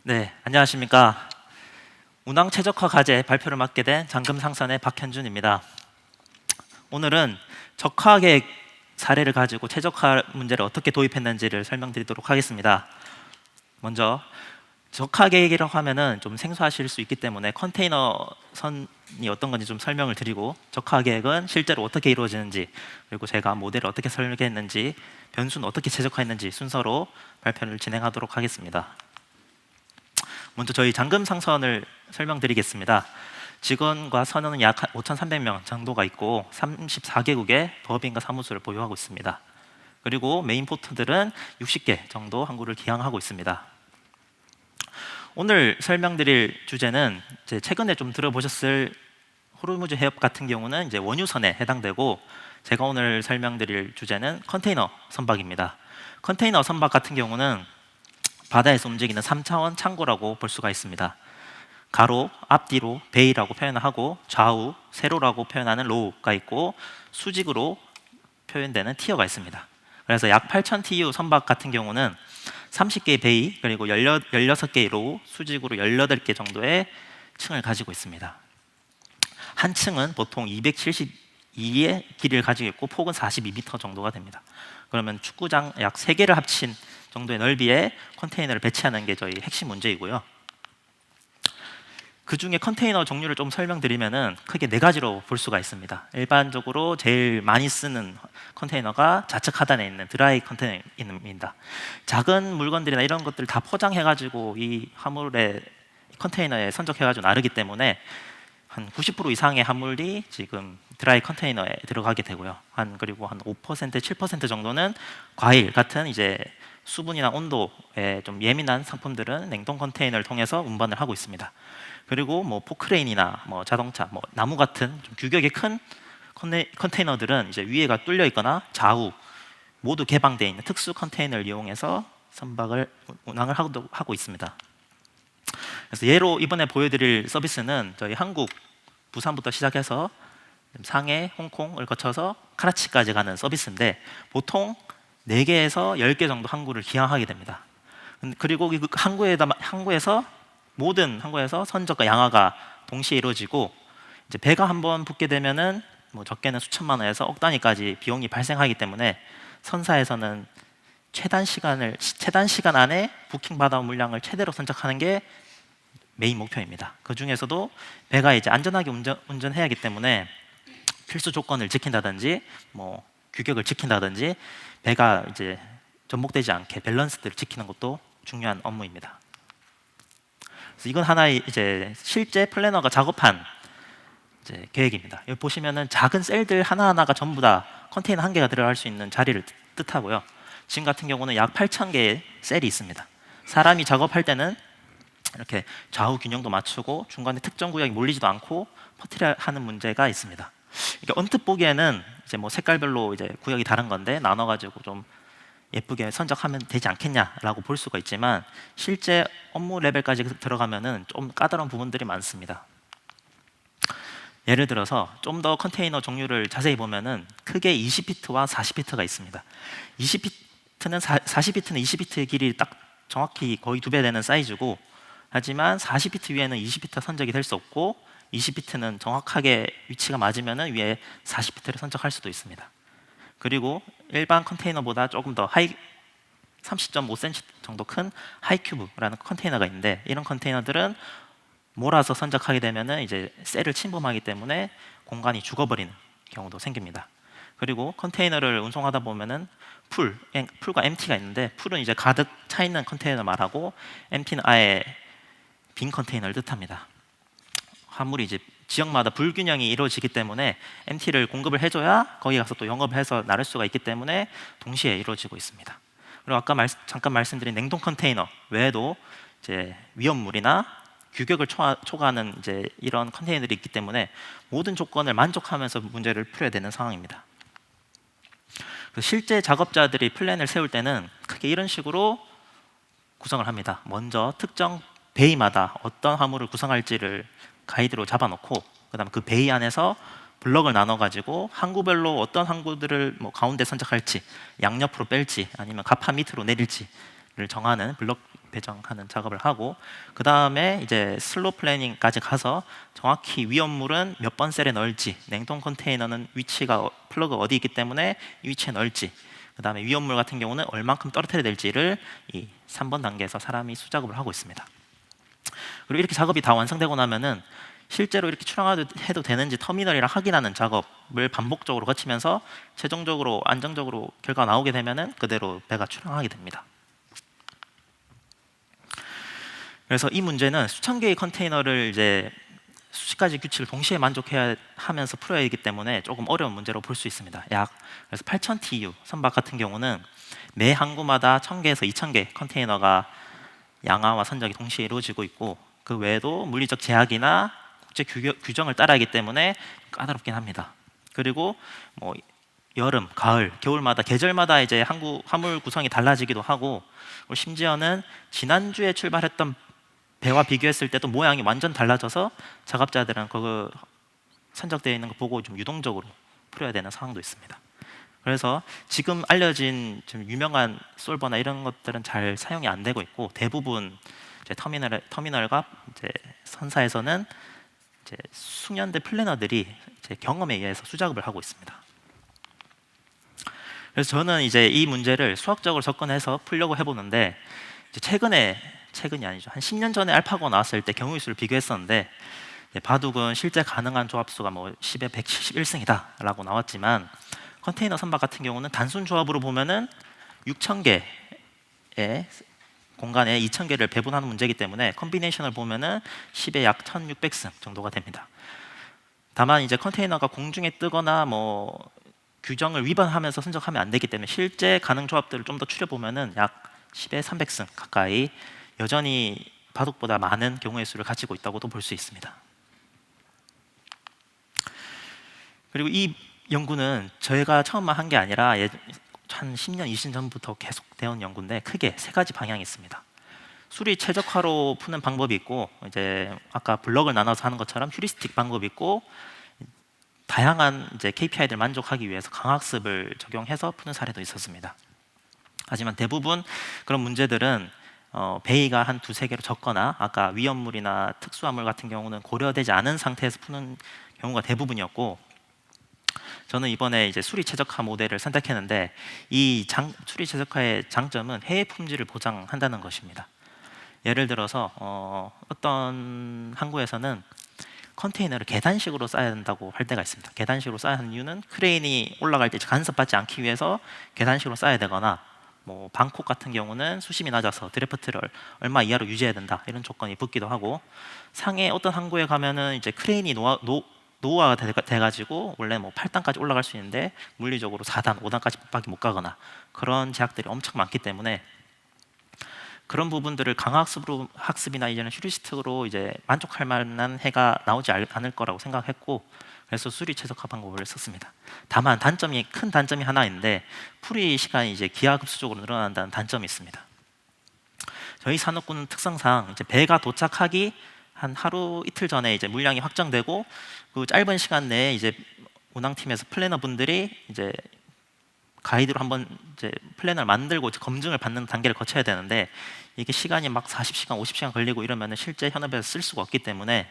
네, 안녕하십니까. 운항 최적화 과제 발표를 맡게 된 장금상선의 박현준입니다. 오늘은 적화 계획 사례를 가지고 최적화 문제를 어떻게 도입했는지를 설명드리도록 하겠습니다. 먼저 적화 계획이라고 하면은 좀 생소하실 수 있기 때문에 컨테이너 선이 어떤 건지 좀 설명을 드리고, 적화 계획은 실제로 어떻게 이루어지는지, 그리고 제가 모델을 어떻게 설계했는지, 변수는 어떻게 최적화했는지 순서로 발표를 진행하도록 하겠습니다. 먼저 저희 잠금 상선을 설명드리겠습니다. 직원과 선원은 약 5,300명 정도가 있고 34개국의 법인과 사무소를 보유하고 있습니다. 그리고 메인 포트들은 60개 정도 항구를 기항하고 있습니다. 오늘 설명드릴 주제는 이제 최근에 좀 들어보셨을 호르무즈 해협 같은 경우는 이제 원유선에 해당되고, 제가 오늘 설명드릴 주제는 컨테이너 선박입니다. 컨테이너 선박 같은 경우는 바다에서 움직이는 3차원 창고라고 볼 수가 있습니다. 가로, 앞뒤로 베이라고 표현을 하고, 좌우, 세로라고 표현하는 로우가 있고, 수직으로 표현되는 티어가 있습니다. 그래서 약 8,000 TU 선박 같은 경우는 30개의 베이, 그리고 16개의 로우, 수직으로 18개 정도의 층을 가지고 있습니다. 한 층은 보통 272의 길이를 가지고 있고 폭은 42m 정도가 됩니다. 그러면 축구장 약 3개를 합친 정도의 넓이의 컨테이너를 배치하는 게 저희 핵심 문제이고요. 그 중에 컨테이너 종류를 좀 설명드리면은 크게 4가지로 볼 수가 있습니다. 일반적으로 제일 많이 쓰는 컨테이너가 좌측 하단에 있는 드라이 컨테이너입니다. 작은 물건들이나 이런 것들을 다 포장해가지고 이 화물에 컨테이너에 선적해가지고 나르기 때문에 한 90% 이상의 화물이 지금 드라이 컨테이너에 들어가게 되고요. 그리고 한 5%, 7% 정도는 과일 같은 이제 수분이나 온도에 좀 예민한 상품들은 냉동 컨테이너를 통해서 운반을 하고 있습니다. 그리고 뭐 포크레인이나 뭐 자동차, 뭐 나무 같은 좀 규격이 큰 컨테이너들은 이제 위에가 뚫려 있거나 좌우 모두 개방되어 있는 특수 컨테이너를 이용해서 선박을 운항을 하고 있습니다. 그래서 예로 이번에 보여드릴 서비스는 저희 한국 부산부터 시작해서 상해, 홍콩을 거쳐서 카라치까지 가는 서비스인데, 보통 4개에서 10개 정도 항구를 기항하게 됩니다. 그리고 그 항구에서 모든 항구에서 선적과 양화가 동시에 이루어지고, 이제 배가 한번 붙게 되면은 뭐 적게는 수천만 원에서 억 단위까지 비용이 발생하기 때문에 선사에서는 최단 시간 안에 부킹 받아온 물량을 최대로 선적하는 게 메인 목표입니다. 그 중에서도 배가 이제 안전하게 운전해야 하기 때문에 필수 조건을 지킨다든지 뭐 규격을 지킨다든지 배가 이제 전복되지 않게 밸런스를 지키는 것도 중요한 업무입니다. 그래서 이건 하나의 이제 실제 플래너가 작업한 이제 계획입니다. 여기 보시면은 작은 셀들 하나하나가 전부 다 컨테이너 한 개가 들어갈 수 있는 자리를 뜻하고요. 지금 같은 경우는 약 8,000개의 셀이 있습니다. 사람이 작업할 때는 이렇게 좌우 균형도 맞추고 중간에 특정 구역이 몰리지도 않고 퍼뜨려하는 문제가 있습니다. 그러니까 언뜻 보기에는 이제 뭐 색깔별로 이제 구역이 다른 건데 나눠가지고 좀 예쁘게 선적하면 되지 않겠냐라고 볼 수가 있지만, 실제 업무 레벨까지 들어가면은 좀 까다로운 부분들이 많습니다. 예를 들어서 좀 더 컨테이너 종류를 자세히 보면은 크게 20피트와 40피트가 있습니다. 20피트는 40피트는 20피트의 길이 딱 정확히 거의 2배 되는 사이즈고, 하지만 40피트 위에는 20피트 선적이 될 수 없고, 20피트는 정확하게 위치가 맞으면 위에 40피트를 선적할 수도 있습니다. 그리고 일반 컨테이너보다 조금 더 30.5cm 정도 큰 하이큐브라는 컨테이너가 있는데, 이런 컨테이너들은 몰아서 선적하게 되면 이제 셀을 침범하기 때문에 공간이 죽어버리는 경우도 생깁니다. 그리고 컨테이너를 운송하다 보면은 풀과 MT가 있는데, 풀은 이제 가득 차 있는 컨테이너 말하고, MT는 아예 빈 컨테이너를 뜻합니다. 화물이 이제 지역마다 불균형이 이루어지기 때문에 MT를 공급을 해줘야 거기 가서 또 영업을 해서 나를 수가 있기 때문에 동시에 이루어지고 있습니다. 그리고 아까 잠깐 말씀드린 냉동 컨테이너 외에도 이제 위험물이나 규격을 초과하는 이제 이런 컨테이너들이 있기 때문에 모든 조건을 만족하면서 문제를 풀어야 되는 상황입니다. 실제 작업자들이 플랜을 세울 때는 크게 이런 식으로 구성을 합니다. 먼저 특정 베이마다 어떤 화물을 구성할지를 가이드로 잡아놓고, 그다음 그 베이 안에서 블럭을 나눠가지고 항구별로 어떤 항구들을 뭐 가운데 선적할지, 양옆으로 뺄지, 아니면 가파 밑으로 내릴지 정하는 블록 배정하는 작업을 하고, 그 다음에 이제 슬로 플래닝까지 가서 정확히 위험물은 몇 번 셀에 넣을지, 냉동 컨테이너는 위치가 플러그 어디 있기 때문에 이 위치에 넣을지, 그 다음에 위험물 같은 경우는 얼만큼 떨어뜨려야 될지를 이 3번 단계에서 사람이 수작업을 하고 있습니다. 그리고 이렇게 작업이 다 완성되고 나면은 실제로 이렇게 출항해도 되는지 터미널이랑 확인하는 작업을 반복적으로 거치면서 최종적으로 안정적으로 결과가 나오게 되면은 그대로 배가 출항하게 됩니다. 그래서 이 문제는 수천 개의 컨테이너를 이제 수십 가지 규칙을 동시에 만족해야 하면서 풀어야 하기 때문에 조금 어려운 문제로 볼 수 있습니다. 그래서 8000 TU 선박 같은 경우는 매 항구마다 1000개에서 2000개 컨테이너가 양화와 선적이 동시에 이루어지고 있고, 그 외에도 물리적 제약이나 국제 규정을 따라야 하기 때문에 까다롭긴 합니다. 그리고 뭐 여름, 가을, 겨울마다 계절마다 이제 화물 구성이 달라지기도 하고, 심지어는 지난주에 출발했던 배와 비교했을 때도 모양이 완전 달라져서 작업자들은 그 선적되어 있는 거 보고 좀 유동적으로 풀어야 되는 상황도 있습니다. 그래서 지금 알려진 좀 유명한 솔버나 이런 것들은 잘 사용이 안 되고 있고, 대부분 이제 터미널과 이제 선사에서는 이제 숙련된 플래너들이 이제 경험에 의해서 수작업을 하고 있습니다. 그래서 저는 이제 이 문제를 수학적으로 접근해서 풀려고 해보는데, 이제 최근이 아니죠, 한 10년 전에 알파고 나왔을 때 경우의 수를 비교했었는데, 바둑은 실제 가능한 조합수가 뭐 10에 171승이다 라고 나왔지만, 컨테이너 선박 같은 경우는 단순 조합으로 보면은 6000개의 공간에 2000개를 배분하는 문제이기 때문에 컨비네이션을 보면은 10에 약 1600승 정도가 됩니다. 다만 이제 컨테이너가 공중에 뜨거나 뭐 규정을 위반하면서 선적하면 안 되기 때문에 실제 가능 조합들을 좀 더 추려보면은 약 10에 300승 가까이 여전히 바둑보다 많은 경우의 수를 가지고 있다고도 볼 수 있습니다. 그리고 이 연구는 저희가 처음만 한 게 아니라 한 10년, 20년 전부터 계속 되어온 연구인데, 크게 세 가지 방향이 있습니다. 수리 최적화로 푸는 방법이 있고, 이제 아까 블럭을 나눠서 하는 것처럼 휴리스틱 방법이 있고, 다양한 이제 KPI들 만족하기 위해서 강학습을 적용해서 푸는 사례도 있었습니다. 하지만 대부분 그런 문제들은 베이가 한 두세 개로 적거나 아까 위험물이나 특수화물 같은 경우는 고려되지 않은 상태에서 푸는 경우가 대부분이었고, 저는 이번에 이제 수리 최적화 모델을 선택했는데, 이 수리 최적화의 장점은 해외 품질을 보장한다는 것입니다. 예를 들어서 어떤 항구에서는 컨테이너를 계단식으로 쌓아야 된다고 할 때가 있습니다. 계단식으로 쌓아야 하는 이유는 크레인이 올라갈 때 간섭받지 않기 위해서 계단식으로 쌓아야 되거나, 뭐 방콕 같은 경우는 수심이 낮아서 드래프트를 얼마 이하로 유지해야 된다 이런 조건이 붙기도 하고, 상해 어떤 항구에 가면은 이제 크레인이 노후화가 돼가지고 원래 뭐 8단까지 올라갈 수 있는데 물리적으로 4단, 5단까지밖에 못 가거나 그런 제약들이 엄청 많기 때문에 그런 부분들을 학습이나 이제는 휴리스틱으로 이제 만족할 만한 해가 나오지 않을 거라고 생각했고, 그래서 수리 최적화 방법을 썼습니다. 다만 큰 단점이 하나 있는데, 풀이 시간이 이제 기하급수적으로 늘어난다는 단점이 있습니다. 저희 산업군 특성상 이제 배가 도착하기 한 하루 이틀 전에 이제 물량이 확정되고, 그 짧은 시간 내에 이제 운항팀에서 플래너 분들이 이제 가이드로 한번 이제 플래너를 만들고 검증을 받는 단계를 거쳐야 되는데, 이게 시간이 막 40시간, 50시간 걸리고 이러면 실제 현업에서 쓸 수가 없기 때문에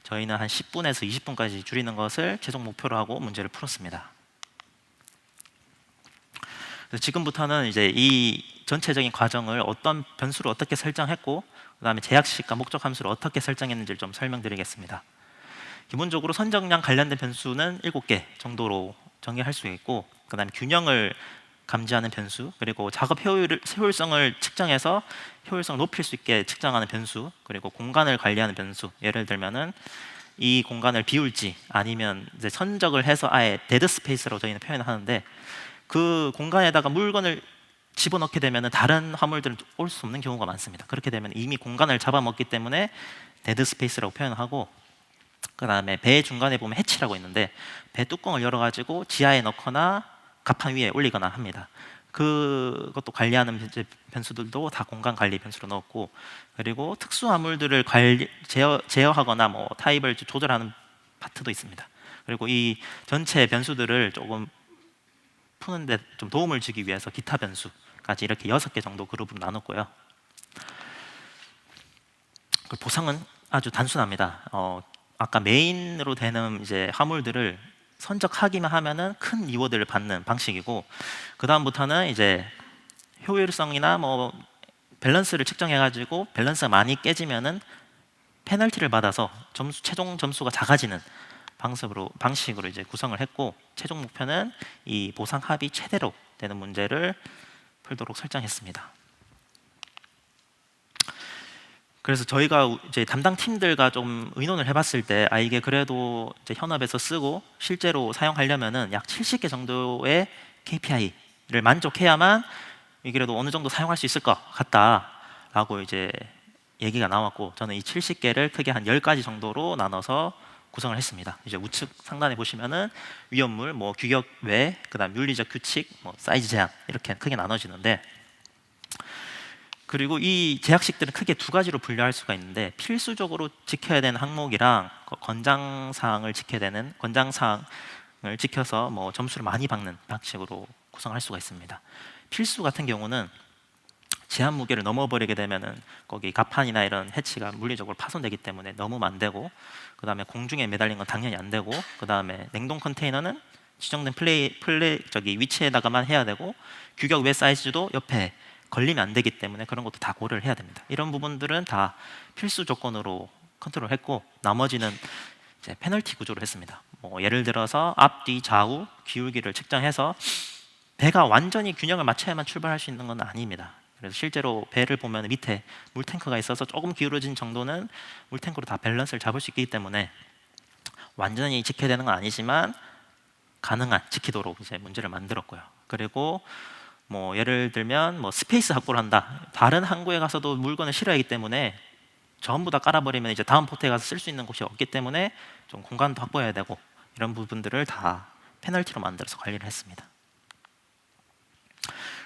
저희는 한 10분에서 20분까지 줄이는 것을 최종 목표로 하고 문제를 풀었습니다. 그래서 지금부터는 이제 이 전체적인 과정을 어떤 변수를 어떻게 설정했고, 그다음에 제약식과 목적 함수를 어떻게 설정했는지를 좀 설명드리겠습니다. 기본적으로 선정량 관련된 변수는 7개 정도로 정의할 수 있고, 그다음에 균형을 감지하는 변수, 그리고 작업 효율성을 측정해서 효율성을 높일 수 있게 측정하는 변수, 그리고 공간을 관리하는 변수. 예를 들면은 이 공간을 비울지 아니면 이제 선적을 해서 아예 데드 스페이스라고 저희는 표현을 하는데, 그 공간에다가 물건을 집어넣게 되면 다른 화물들은 올 수 없는 경우가 많습니다. 그렇게 되면 이미 공간을 잡아먹기 때문에 데드 스페이스라고 표현하고, 그 다음에 배 중간에 보면 해치라고 있는데, 배 뚜껑을 열어가지고 지하에 넣거나 갑판 위에 올리거나 합니다. 그것도 관리하는 변수들도 다 공간 관리 변수로 넣었고, 그리고 특수 화물들을 제어하거나 뭐 타입을 조절하는 파트도 있습니다. 그리고 이 전체 변수들을 조금 푸는데 좀 도움을 주기 위해서 기타 변수, 까지 이렇게 6개 정도 그룹으로 나눴고요. 그 보상은 아주 단순합니다. 아까 메인으로 되는 이제 화물들을 선적하기만 하면은 큰 리워드를 받는 방식이고, 그 다음부터는 이제 효율성이나 뭐 밸런스를 측정해가지고 밸런스가 많이 깨지면은 페널티를 받아서 최종 점수가 작아지는 방식으로 이제 구성을 했고, 최종 목표는 이 보상 합이 최대로 되는 문제를 풀도록 설정했습니다. 그래서 저희가 이제 담당 팀들과 좀 의논을 해봤을 때, 이게 그래도 이제 현업에서 쓰고 실제로 사용하려면은 약 70개 정도의 KPI를 만족해야만 이게 그래도 어느 정도 사용할 수 있을 것 같다라고 이제 얘기가 나왔고, 저는 이 70개를 크게 한 10가지 정도로 나눠서 구성을 했습니다. 이제 우측 상단에 보시면은 위험물, 뭐 규격 외, 그다음 윤리적 규칙, 뭐 사이즈 제한 이렇게 크게 나눠지는데, 그리고 이 제약식들은 크게 2가지로 분류할 수가 있는데, 필수적으로 지켜야 되는 항목이랑 권장사항을 지켜서 뭐 점수를 많이 받는 방식으로 구성할 수가 있습니다. 필수 같은 경우는 제한 무게를 넘어버리게 되면은 거기 가판이나 이런 해치가 물리적으로 파손되기 때문에 넣으면 안 되고, 그 다음에 공중에 매달린 건 당연히 안 되고, 그 다음에 냉동 컨테이너는 지정된 위치에다가만 해야 되고, 규격 외 사이즈도 옆에 걸리면 안 되기 때문에 그런 것도 다 고려를 해야 됩니다. 이런 부분들은 다 필수 조건으로 컨트롤했고, 나머지는 이제 페널티 구조로 했습니다. 뭐 예를 들어서 앞, 뒤, 좌우 기울기를 측정해서 배가 완전히 균형을 맞춰야만 출발할 수 있는 건 아닙니다. 그래서 실제로 배를 보면 밑에 물탱크가 있어서 조금 기울어진 정도는 물탱크로 다 밸런스를 잡을 수 있기 때문에 완전히 지켜야 되는 건 아니지만 가능한 지키도록 이제 문제를 만들었고요. 그리고 뭐 예를 들면 뭐 스페이스 확보를 한다. 다른 항구에 가서도 물건을 실어야 하기 때문에 전부 다 깔아버리면 이제 다음 포트에 가서 쓸 수 있는 곳이 없기 때문에 좀 공간도 확보해야 되고, 이런 부분들을 다 페널티로 만들어서 관리를 했습니다.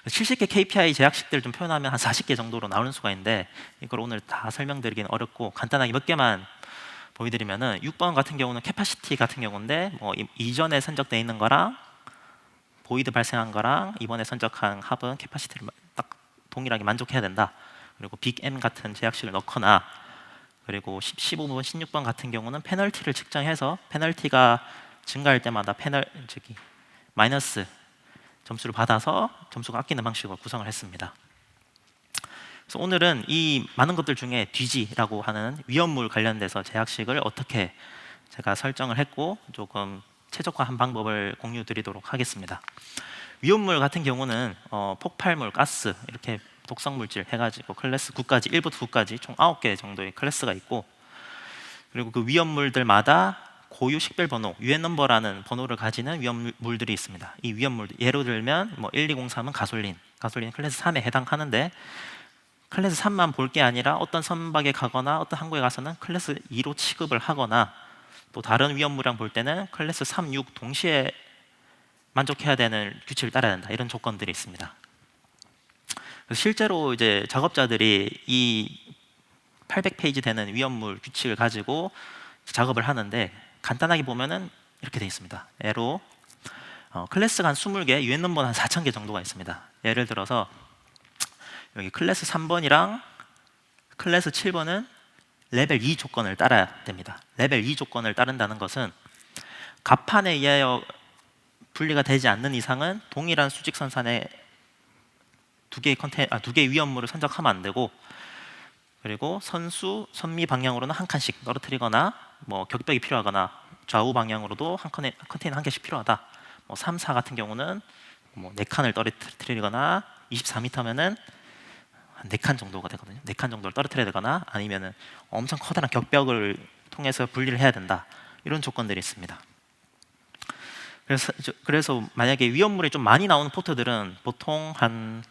70개 KPI 제약식들을 좀 표현하면 한 40개 정도로 나오는 수가 있는데, 이걸 오늘 다 설명드리기는 어렵고 간단하게 몇 개만 보여드리면은, 6번 같은 경우는 캐파시티 같은 경우인데, 뭐 이전에 선적되어 있는 거랑 보이드 발생한 거랑 이번에 선적한 합은 캐파시티를 딱 동일하게 만족해야 된다. 그리고 빅 M 같은 제약식을 넣거나, 그리고 15번, 16번 같은 경우는 페널티를 측정해서 페널티가 증가할 때마다 마이너스 점수를 받아서 점수가 아끼는 방식으로 구성을 했습니다. 그래서 오늘은 이 많은 것들 중에 뒤지라고 하는 위험물 관련돼서 제약식을 어떻게 제가 설정을 했고 조금 최적화한 방법을 공유 드리도록 하겠습니다. 위험물 같은 경우는 폭발물, 가스 이렇게 독성 물질 해가지고 클래스 9까지, 1부터 9까지 총 9개 정도의 클래스가 있고, 그리고 그 위험물들마다 고유 식별 번호, UN 넘버라는 번호를 가지는 위험물들이 있습니다. 이 위험물, 예로 들면 뭐 1203은 가솔린 클래스 3에 해당하는데, 클래스 3만 볼 게 아니라 어떤 선박에 가거나 어떤 항구에 가서는 클래스 2로 취급을 하거나, 또 다른 위험물이랑 볼 때는 클래스 3, 6 동시에 만족해야 되는 규칙을 따라야 된다. 이런 조건들이 있습니다. 그래서 실제로 이제 작업자들이 이 800페이지 되는 위험물 규칙을 가지고 작업을 하는데, 간단하게 보면은 이렇게 되어 있습니다. 예로 클래스가 한 20개, UN 넘버는 한 4,000개 정도가 있습니다. 예를 들어서 여기 클래스 3번이랑 클래스 7번은 레벨 2 조건을 따라야 됩니다. 레벨 2 조건을 따른다는 것은 갑판에 의하여 분리가 되지 않는 이상은 동일한 수직선상에 두 개의 위험물을 선적하면 안 되고, 그리고 선미 방향으로는 한 칸씩 떨어뜨리거나, 뭐 격벽이 필요하거나 좌우 방향으로도 컨테이너 한 개씩 필요하다. 뭐 3, 4 같은 경우는 뭐 4칸을 떨어뜨리거나, 24m면은 한 4칸 정도가 되거든요. 4칸 정도를 떨어뜨려야 되거나, 아니면은 엄청 커다란 격벽을 통해서 분리를 해야 된다. 이런 조건들이 있습니다. 그래서 만약에 위험물이 좀 많이 나오는 포트들은 보통 한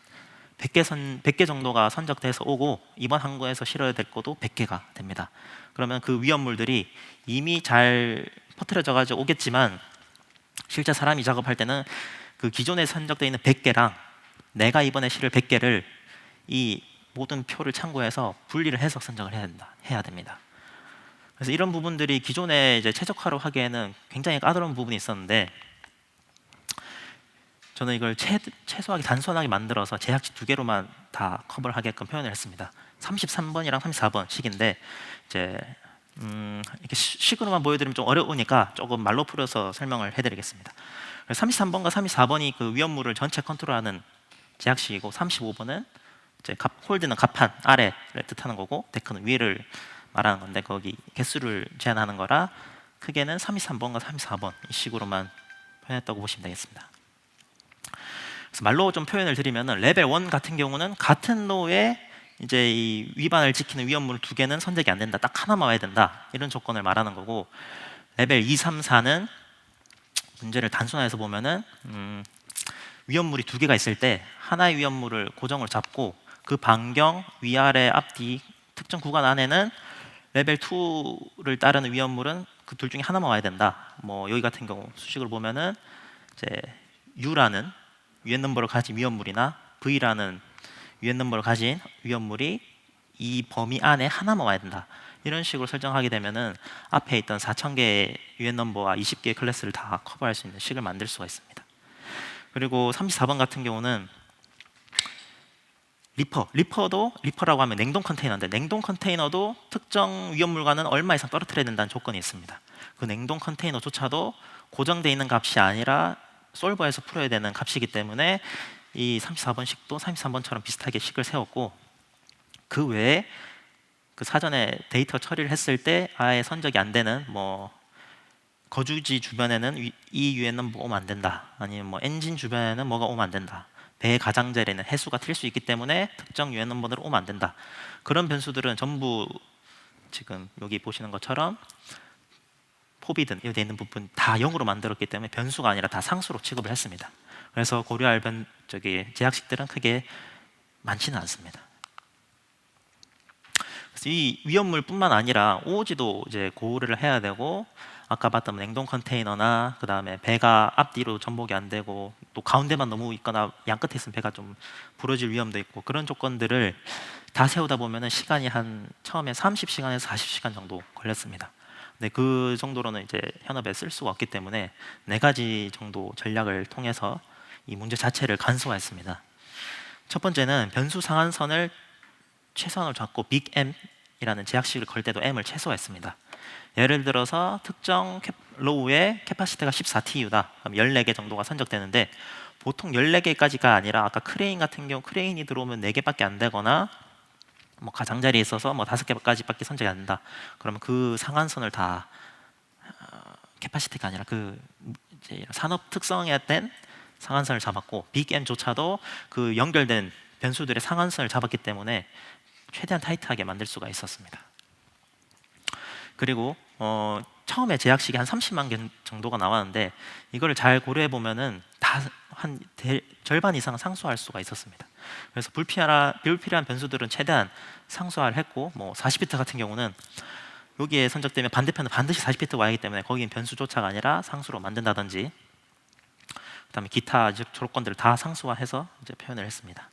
100개 정도가 선적돼서 오고, 이번 항구에서 실어야 될 것도 100개가 됩니다. 그러면 그 위험물들이 이미 잘 퍼뜨려져 가지고 오겠지만, 실제 사람이 작업할 때는 그 기존에 선적되어 있는 100개랑 내가 이번에 실을 100개를 이 모든 표를 참고해서 분리를 해서 선적을 해야 됩니다. 그래서 이런 부분들이 기존에 이제 최적화로 하기에는 굉장히 까다로운 부분이 있었는데, 저는 이걸 최소하게 단순하게 만들어서 제약식 두 개로만 다 커버를 하게끔 표현을 했습니다. 33번이랑 34번 식인데 이제 이렇게 식으로만 보여드리면 좀 어려우니까 조금 말로 풀어서 설명을 해드리겠습니다. 33번과 34번이 그 위험물을 전체 컨트롤하는 제약식이고 35번은 이제 홀드는 갑판 아래를 뜻하는 거고 데크는 위를 말하는 건데 거기 개수를 제한하는 거라 크게는 33번과 34번 이 식으로만 표현했다고 보시면 되겠습니다. 그래서 말로 좀 표현을 드리면은 레벨 1 같은 경우는 같은 로에 이제 이 위반을 지키는 위험물 두 개는 선택이 안 된다. 딱 하나만 와야 된다. 이런 조건을 말하는 거고 레벨 2, 3, 4는 문제를 단순화해서 보면은 위험물이 두 개가 있을 때 하나의 위험물을 고정으로 잡고 그 반경 위아래 앞뒤 특정 구간 안에는 레벨 2를 따르는 위험물은 그 둘 중에 하나만 와야 된다. 뭐 여기 같은 경우 수식으로 보면은 이제 U라는 유엔 넘버를 가진 위험물이나 V라는 유엔 넘버를 가진 위험물이 이 범위 안에 하나만 와야 된다. 이런 식으로 설정하게 되면은 앞에 있던 4,000개의 유엔 넘버와 20개의 클래스를 다 커버할 수 있는 식을 만들 수가 있습니다. 그리고 34번 같은 경우는 리퍼도 리퍼라고 하면 냉동 컨테이너인데 냉동 컨테이너도 특정 위험물과는 얼마 이상 떨어뜨려야 된다는 조건이 있습니다. 그 냉동 컨테이너조차도 고정되어 있는 값이 아니라 솔버에서 풀어야 되는 값이기 때문에 이 34번 식도 33번처럼 비슷하게 식을 세웠고 그 외에 그 사전에 데이터 처리를 했을 때 아예 선적이 안 되는 뭐 거주지 주변에는 이 유엔 넘버 오면 안 된다. 아니면 뭐 엔진 주변에는 뭐가 오면 안 된다. 배 가장자리는 해수가 튈 수 있기 때문에 특정 유엔 넘버로 오면 안 된다. 그런 변수들은 전부 지금 여기 보시는 것처럼 포비든 여기 있는 부분 다 0으로 만들었기 때문에 변수가 아니라 다 상수로 취급을 했습니다. 그래서 고려할 제약식들은 크게 많지는 않습니다. 그래서 이 위험물뿐만 아니라 오지도 이제 고려를 해야 되고 아까 봤던 냉동 컨테이너나 그 다음에 배가 앞뒤로 전복이 안 되고 또 가운데만 너무 있거나 양 끝에 있으면 배가 좀 부러질 위험도 있고 그런 조건들을 다 세우다 보면은 시간이 한 처음에 30시간에서 40시간 정도 걸렸습니다. 근데 그 정도로는 이제 현업에 쓸 수가 없기 때문에 4가지 정도 전략을 통해서 이 문제 자체를 간소화했습니다. 첫 번째는 변수 상한선을 최소한으로 잡고 빅 M이라는 제약식을 걸 때도 M을 최소화했습니다. 예를 들어서 특정 로우의 캐파시티가 14TU다. 그럼 14개 정도가 선적되는데 보통 14개까지가 아니라 아까 크레인 같은 경우 크레인이 들어오면 4개밖에 안 되거나 뭐 가장자리에 있어서 뭐 5개까지밖에 선적이 안 된다. 그러면 그 상한선을 다 캐파시티가 아니라 그 이제 산업 특성에 된 상한선을 잡았고 빅 M조차도 그 연결된 변수들의 상한선을 잡았기 때문에 최대한 타이트하게 만들 수가 있었습니다. 그리고 처음에 제약식이 한 30만 개 정도가 나왔는데 이걸 잘 고려해 보면은 다 한 절반 이상 상수할 수가 있었습니다. 그래서 불필요한 변수들은 최대한 상수화를 했고 뭐 40비트 같은 경우는 여기에 선적되면 반대편은 반드시 40비트 와야 하기 때문에 거기는 변수조차가 아니라 상수로 만든다든지 그다음에 기타 조건들을 다 상수화해서 이제 표현을 했습니다.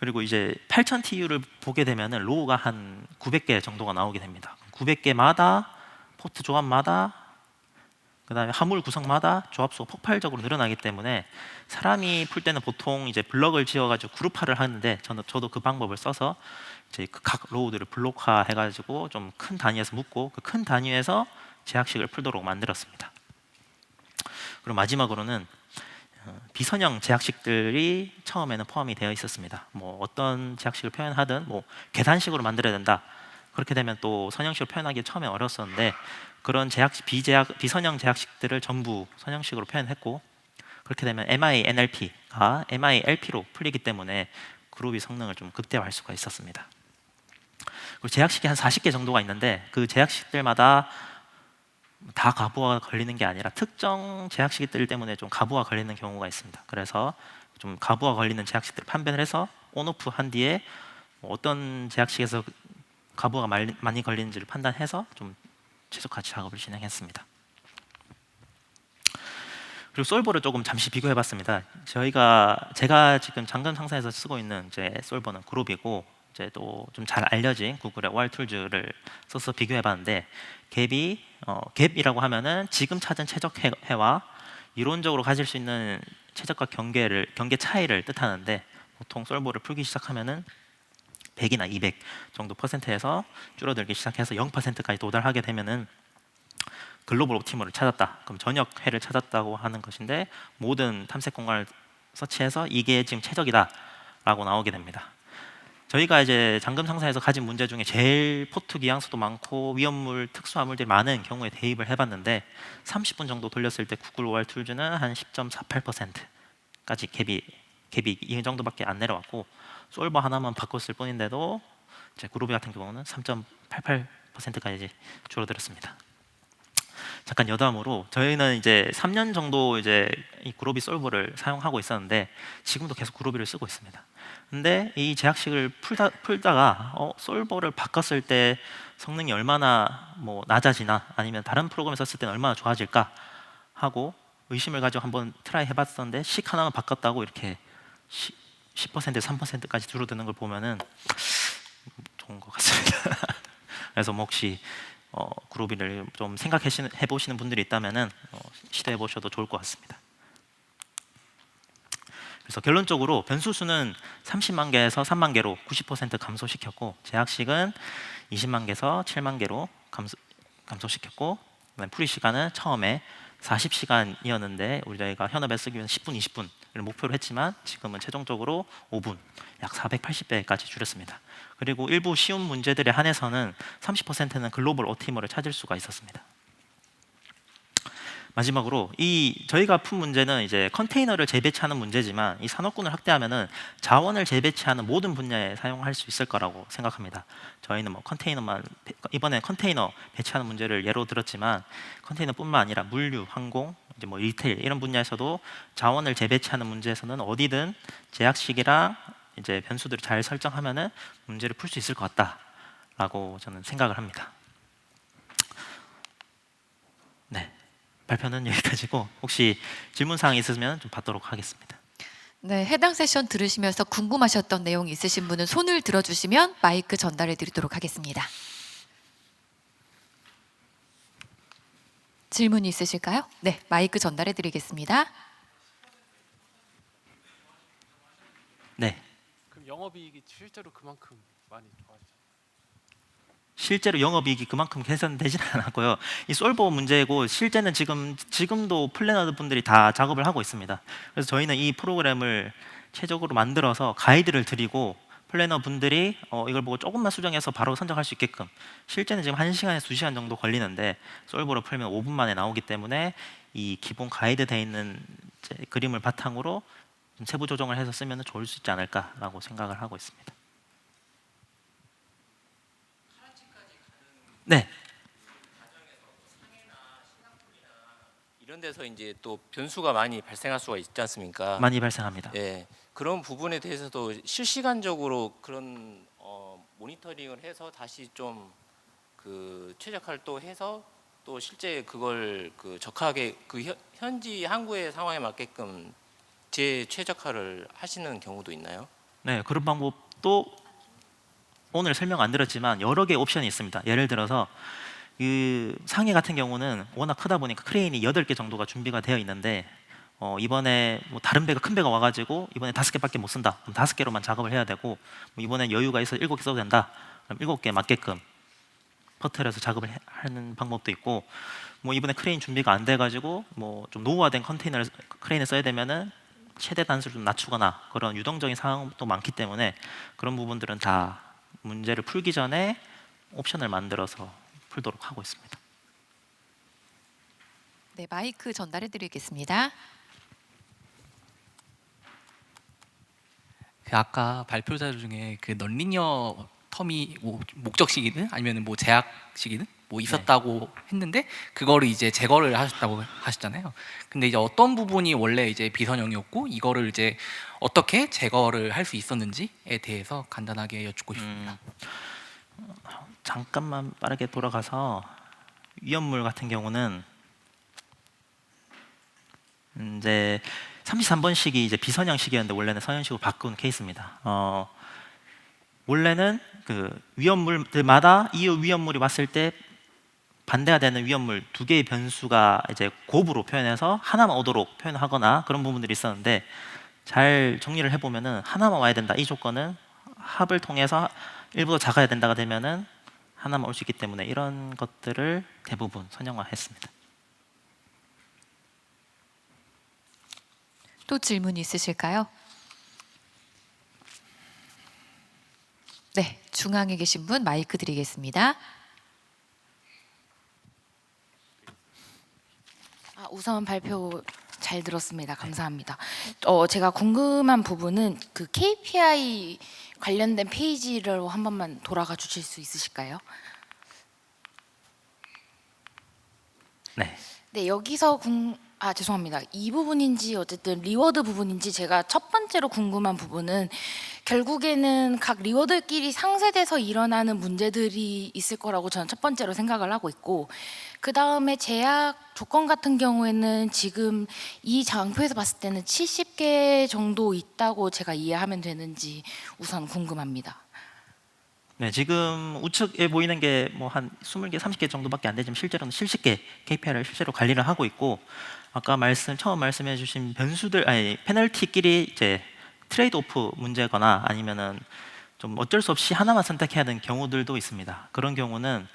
그리고 이제 8000TU를 보게 되면은 로우가 한 900개 정도가 나오게 됩니다. 900개마다 포트 조합마다 그다음에 화물 구성마다 조합수가 폭발적으로 늘어나기 때문에 사람이 풀 때는 보통 이제 블럭을 지어가지고 그룹화를 하는데 저도 그 방법을 써서 이제 각 로우들을 블록화 해가지고 좀 큰 단위에서 묶고 그 큰 단위에서 제약식을 풀도록 만들었습니다. 그리고 마지막으로는 비선형 제약식들이 처음에는 포함이 되어 있었습니다. 뭐 어떤 제약식을 표현하든 뭐 계산식으로 만들어야 된다. 그렇게 되면 또 선형식으로 표현하기 처음에 어려웠었는데 그런 비선형 제약식들을 전부 선형식으로 표현했고 그렇게 되면 MINLP가 MILP로 풀리기 때문에 그룹이 성능을 좀 극대화할 수가 있었습니다. 그리고 제약식이 한 40개 정도가 있는데 그 제약식들마다 다 가부화가 걸리는 게 아니라 특정 제약식들 때문에 좀 가부화 걸리는 경우가 있습니다. 그래서 좀 가부화 걸리는 제약식들 판별을 해서 온오프 한 뒤에 어떤 제약식에서 가부화가 많이 걸리는지를 판단해서 좀 최적화 작업을 진행했습니다. 그리고 솔버를 조금 잠시 비교해봤습니다. 제가 지금 잠금 상사에서 쓰고 있는 이제 솔버는 그룹이고 이제 또 좀 잘 알려진 구글의 OR 툴즈를 써서 비교해봤는데 갭이라고 하면은 지금 찾은 최적 해와 이론적으로 가질 수 있는 최저가 경계 차이를 뜻하는데 보통 솔버를 풀기 시작하면은 100이나 200 정도 퍼센트에서 줄어들기 시작해서 0%까지 도달하게 되면은 글로벌 옵티머를 찾았다. 그럼 전역해를 찾았다고 하는 것인데 모든 탐색 공간을 서치해서 이게 지금 최적이다라고 나오게 됩니다. 저희가 이제 잠금 상사에서 가진 문제 중에 제일 포트 기항수도 많고 위험물, 특수화물들이 많은 경우에 대입을 해봤는데 30분 정도 돌렸을 때 구글 OR 툴즈는 한 10.48%까지 갭이 이 정도밖에 안 내려왔고 솔버 하나만 바꿨을 뿐인데도 이제 그루비 같은 경우는 3.88%까지 줄어들었습니다. 잠깐 여담으로 저희는 이제 3년 정도 이제 이 그루비 솔버를 사용하고 있었는데 지금도 계속 그루비를 쓰고 있습니다. 근데 이 제약식을 풀다가 솔버를 바꿨을 때 성능이 얼마나 뭐 낮아지나 아니면 다른 프로그램을 썼을 때는 얼마나 좋아질까 하고 의심을 가지고 한번 트라이 해봤었는데 식 하나만 바꿨다고 이렇게 10% 3%까지 줄어드는 걸 보면은 좋은 것 같습니다. 그래서 뭐 혹시 그루비를 좀 생각해 보시는 분들이 있다면은 시도해 보셔도 좋을 것 같습니다. 그래서 결론적으로 변수 수는 30만 개에서 3만 개로 90% 감소시켰고 제약식은 20만 개에서 7만 개로 감소시켰고 풀이 시간은 처음에 40시간이었는데 우리 저희가 현업에 쓰기 위해서 10분, 20분을 목표로 했지만 지금은 최종적으로 5분, 약 480배까지 줄였습니다. 그리고 일부 쉬운 문제들에 한해서는 30%는 글로벌 옵티머를 찾을 수가 있었습니다. 마지막으로 저희가 푼 문제는 이제 컨테이너를 재배치하는 문제지만 이 산업군을 확대하면은 자원을 재배치하는 모든 분야에 사용할 수 있을 거라고 생각합니다. 저희는 뭐 이번에 컨테이너 배치하는 문제를 예로 들었지만 컨테이너뿐만 아니라 물류, 항공, 이제 뭐 리테일 이런 분야에서도 자원을 재배치하는 문제에서는 어디든 제약식이랑 이제 변수들을 잘 설정하면은 문제를 풀 수 있을 것 같다라고 저는 생각을 합니다. 네. 발표는 여기까지고 혹시 질문사항 있으면 좀 받도록 하겠습니다. 네, 해당 세션 들으시면서 궁금하셨던 내용 있으신 분은 손을 들어주시면 마이크 전달해 드리도록 하겠습니다. 질문 있으실까요? 네, 마이크 전달해 드리겠습니다. 네. 그럼 영업이익이 실제로 그만큼 많이 좋아지죠? 실제로 영업이익이 그만큼 개선되지는 않았고요. 이 솔버 문제고 실제는 지금도 플래너드 분들이 다 작업을 하고 있습니다. 그래서 저희는 이 프로그램을 최적으로 만들어서 가이드를 드리고 플래너 분들이 이걸 보고 조금만 수정해서 바로 선정할 수 있게끔 실제는 지금 1시간에서 2시간 정도 걸리는데 솔버로 풀면 5분 만에 나오기 때문에 이 기본 가이드 되어 있는 그림을 바탕으로 좀 세부 조정을 해서 쓰면 좋을 수 있지 않을까라고 생각을 하고 있습니다. 네. 이런 데서 이제 또 변수가 많이 발생할 수가 있지 않습니까? 많이 발생합니다. 예, 그런 부분에 대해서도 실시간적으로 그런 모니터링을 해서 다시 좀 그 최적화를 또 해서 또 실제 그걸 그 적하게 그 현지 항구의 상황에 맞게끔 최적화를 하시는 경우도 있나요? 네, 그런 방법도 오늘 설명 안 드렸지만 여러 개의 옵션이 있습니다. 예를 들어서 그 상해 같은 경우는 워낙 크다 보니까 크레인이 8개 정도가 준비가 되어 있는데 이번에 뭐 다른 배가 큰 배가 와가지고 이번에 5개밖에 못 쓴다. 그럼 5개로만 작업을 해야 되고 뭐 이번엔 여유가 있어 7개 써도 된다. 그럼 7개 맞게끔 퍼트려서 작업을 하는 방법도 있고 뭐 이번에 크레인 준비가 안 돼가지고 뭐 좀 노후화된 크레인을 써야 되면은 최대 단수를 좀 낮추거나 그런 유동적인 상황도 많기 때문에 그런 부분들은 다 문제를 풀기 전에 옵션을 만들어서 풀도록 하고 있습니다. 네, 마이크 전달해 드리겠습니다. 아까 발표 자료 중에 그 넌리니어 텀이 뭐 목적식이든 아니면 뭐 제약식이든 뭐 있었다고 했는데 그거를 이제 제거를 하셨다고 하셨잖아요. 근데 이제 어떤 부분이 원래 이제 비선형이었고 이거를 이제 어떻게 제거를 할 수 있었는지에 대해서 간단하게 여쭙고 싶습니다. 잠깐만 빠르게 돌아가서 위험물 같은 경우는 이제 33번식이 이제 비선형식이었는데 원래는 선형식으로 바꾼 케이스입니다. 원래는 그 위험물들마다 이 위험물이 왔을 때 반대가 되는 위험물 두 개의 변수가 이제 곱으로 표현해서 하나만 오도록 표현하거나 그런 부분들이 있었는데 잘 정리를 해보면은 하나만 와야 된다. 이 조건은 합을 통해서 1보다 작아야 된다가 되면은 하나만 올 수 있기 때문에 이런 것들을 대부분 선형화했습니다. 또 질문 있으실까요? 네, 중앙에 계신 분 마이크 드리겠습니다. 우선 발표 잘 들었습니다. 감사합니다. 제가 궁금한 부분은 그 KPI 관련된 페이지로 한 번만 돌아가 주실 수 있으실까요? 네. 네, 여기서 죄송합니다. 이 부분인지 어쨌든 리워드 부분인지 제가 첫 번째로 궁금한 부분은 결국에는 각 리워드끼리 상쇄돼서 일어나는 문제들이 있을 거라고 저는 첫 번째로 생각을 하고 있고, 그 다음에 제약 조건 같은 경우에는 지금 이 장표에서 봤을 때는 70개 정도 있다고 제가 이해하면 되는지 우선 궁금합니다. 네, 지금 우측에 보이는 게 뭐 한 20개, 30개 정도밖에 안 되지만 실제로는 70개 KPI를 실제로 관리를 하고 있고, 아까 처음 말씀해 주신 페널티끼리 이제 트레이드 오프 문제거나 아니면은 좀 어쩔 수 없이 하나만 선택해야 되는 경우들도 있습니다. 그런 경우는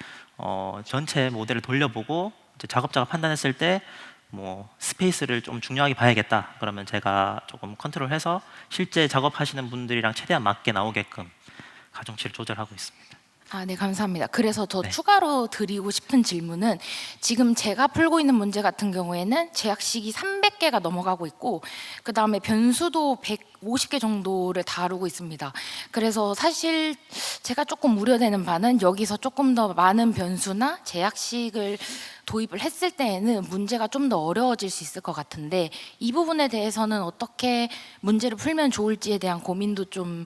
전체 모델을 돌려보고 이제 작업자가 판단했을 때 뭐 스페이스를 좀 중요하게 봐야겠다. 그러면 제가 조금 컨트롤해서 실제 작업하시는 분들이랑 최대한 맞게 나오게끔 가중치를 조절하고 있습니다. 네, 감사합니다. 그래서 더 네. 추가로 드리고 싶은 질문은, 지금 제가 풀고 있는 문제 같은 경우에는 제약식이 300개가 넘어가고 있고, 그 다음에 변수도 150개 정도를 다루고 있습니다. 그래서 사실 제가 조금 우려되는 바는 여기서 조금 더 많은 변수나 제약식을 도입을 했을 때에는 문제가 좀 더 어려워질 수 있을 것 같은데, 이 부분에 대해서는 어떻게 문제를 풀면 좋을지에 대한 고민도 좀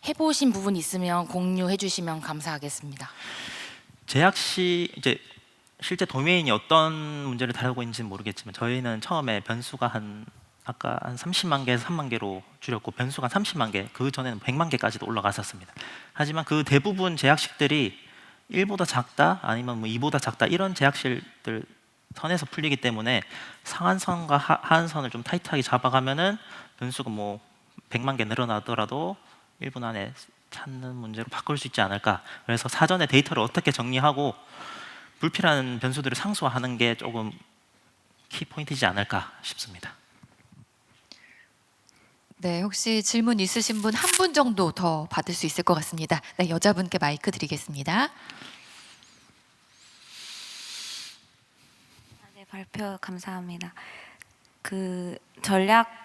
해보신 부분이 있으면 공유해 주시면 감사하겠습니다. 제약시 이제 실제 도메인이 어떤 문제를 다루고 있는지는 모르겠지만 저희는 처음에 변수가 아까 한 30만 개에서 3만 개로 줄였고 변수가 30만 개, 그 전에는 100만 개까지도 올라갔었습니다. 하지만 그 대부분 제약식들이 1보다 작다 아니면 뭐 2보다 작다 이런 제약식들 선에서 풀리기 때문에 상한선과 하한선을 좀 타이트하게 잡아가면은 변수가 뭐 100만 개 늘어나더라도 1분 안에 찾는 문제로 바꿀 수 있지 않을까. 그래서 사전에 데이터를 어떻게 정리하고 불필요한 변수들을 상수화하는 게 조금 키포인트이지 않을까 싶습니다. 네, 혹시 질문 있으신 분 한 분 정도 더 받을 수 있을 것 같습니다. 네, 여자분께 마이크 드리겠습니다. 네, 발표 감사합니다. 그 전략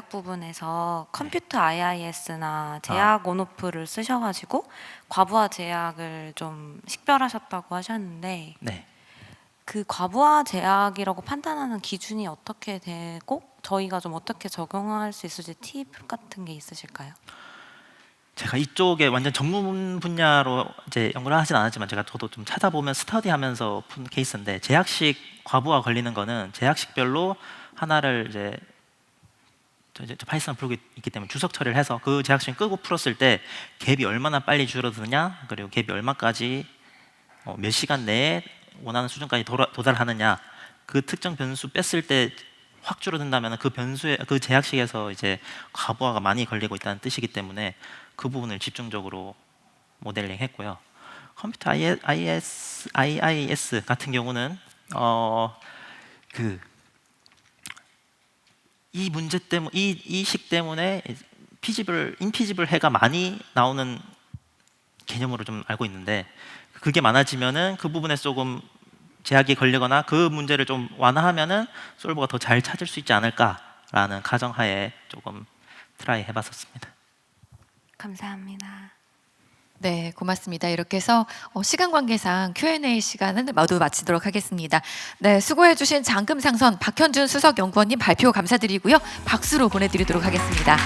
부분에서 컴퓨터 IIS나 제약 온오프를 쓰셔가지고 과부하 제약을 좀 식별하셨다고 하셨는데, 네. 그 과부하 제약이라고 판단하는 기준이 어떻게 되고 저희가 좀 어떻게 적용할 수 있을지 팁 같은 게 있으실까요? 제가 이쪽에 완전 전문 분야로 이제 연구를 하진 않았지만 저도 좀 찾아보면 스터디하면서 푼 케이스인데, 제약식 과부하 걸리는 거는 제약식별로 하나를 이제 파이썬을 풀고 있기 때문에 주석 처리를 해서 그 제약식 끄고 풀었을 때 갭이 얼마나 빨리 줄어드느냐, 그리고 갭이 얼마까지 몇 시간 내에 원하는 수준까지 도달하느냐, 그 특정 변수 뺐을 때 확 줄어든다면 그 제약식에서 이제 과부하가 많이 걸리고 있다는 뜻이기 때문에 그 부분을 집중적으로 모델링했고요. 컴퓨터 IIS 같은 경우는 이 문제 때문에 이 식 때문에 인피지블 해가 많이 나오는 개념으로 좀 알고 있는데, 그게 많아지면은 그 부분에 조금 제약이 걸리거나 그 문제를 좀 완화하면은 솔버가 더 잘 찾을 수 있지 않을까라는 가정하에 조금 트라이 해봤었습니다. 감사합니다. 네, 고맙습니다. 이렇게 해서 시간 관계상 Q&A 시간은 모두 마치도록 하겠습니다. 네, 수고해주신 장금상선 박현준 수석연구원님 발표 감사드리고요. 박수로 보내드리도록 하겠습니다.